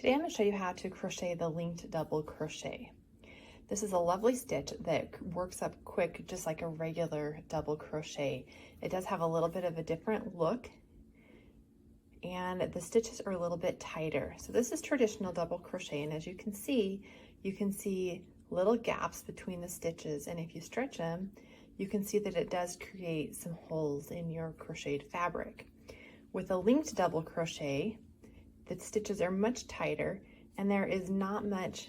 Today I'm going to show you how to crochet the linked double crochet. This is a lovely stitch that works up quick, just like a regular double crochet. It does have a little bit of a different look, and the stitches are a little bit tighter. So this is traditional double crochet, and as you can see little gaps between the stitches, and if you stretch them, you can see that it does create some holes in your crocheted fabric. With a linked double crochet, the stitches are much tighter, and there is not much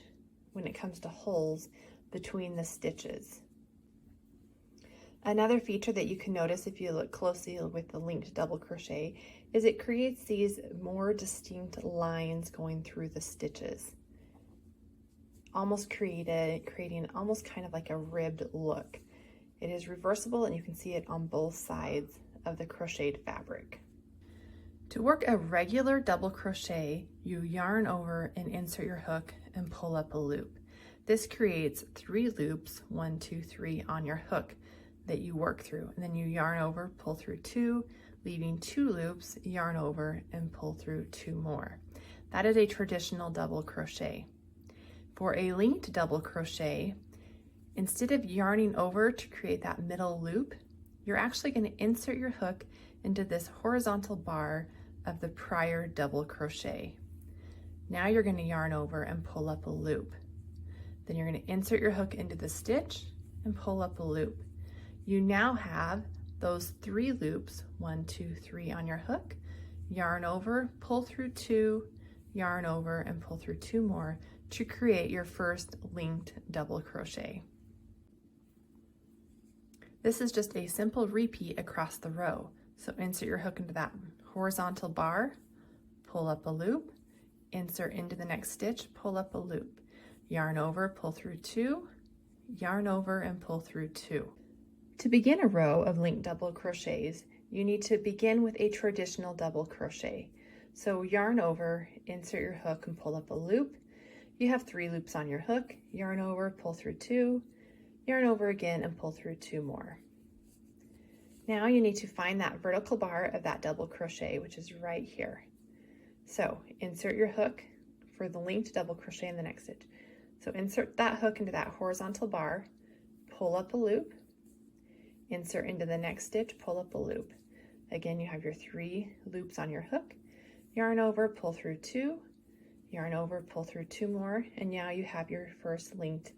when it comes to holes between the stitches. Another feature that you can notice if you look closely with the linked double crochet is it creates these more distinct lines going through the stitches, creating almost kind of like a ribbed look. It is reversible, and you can see it on both sides of the crocheted fabric. To work a regular double crochet, you yarn over and insert your hook and pull up a loop. This creates 3 loops, 1, 2, 3 on your hook that you work through, and then you yarn over, pull through 2, leaving 2 loops, yarn over and pull through 2 more. That is a traditional double crochet. For a linked double crochet, instead of yarning over to create that middle loop, you're actually going to insert your hook into this horizontal bar of the prior double crochet. Now you're going to yarn over and pull up a loop. Then you're going to insert your hook into the stitch and pull up a loop. You now have those 3 loops, 1, 2, 3 on your hook, yarn over, pull through 2, yarn over and pull through 2 more to create your first linked double crochet. This is just a simple repeat across the row. So insert your hook into that horizontal bar, pull up a loop, insert into the next stitch, pull up a loop, yarn over, pull through 2, yarn over and pull through 2. To begin a row of linked double crochets, you need to begin with a traditional double crochet. So yarn over, insert your hook and pull up a loop. You have 3 loops on your hook, yarn over, pull through 2, yarn over again and pull through 2 more. Now you need to find that vertical bar of that double crochet, which is right here. So insert your hook for the linked double crochet in the next stitch. So insert that hook into that horizontal bar, pull up a loop, insert into the next stitch, pull up a loop. Again, you have your 3 loops on your hook, yarn over, pull through 2, yarn over, pull through 2 more, and now you have your first linked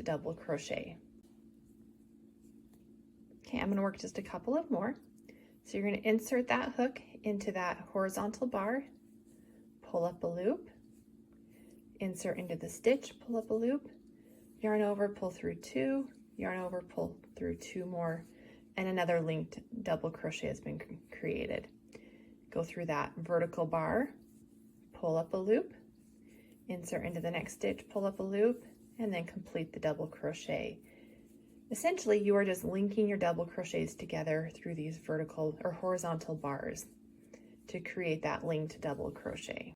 double crochet. Okay, I'm going to work just a couple of more. So you're going to insert that hook into that horizontal bar, pull up a loop, insert into the stitch, pull up a loop, yarn over, pull through 2, yarn over, pull through 2 more, and another linked double crochet has been created. Go through that vertical bar, pull up a loop, insert into the next stitch, pull up a loop, and then complete the double crochet. Essentially, you are just linking your double crochets together through these vertical or horizontal bars to create that linked double crochet.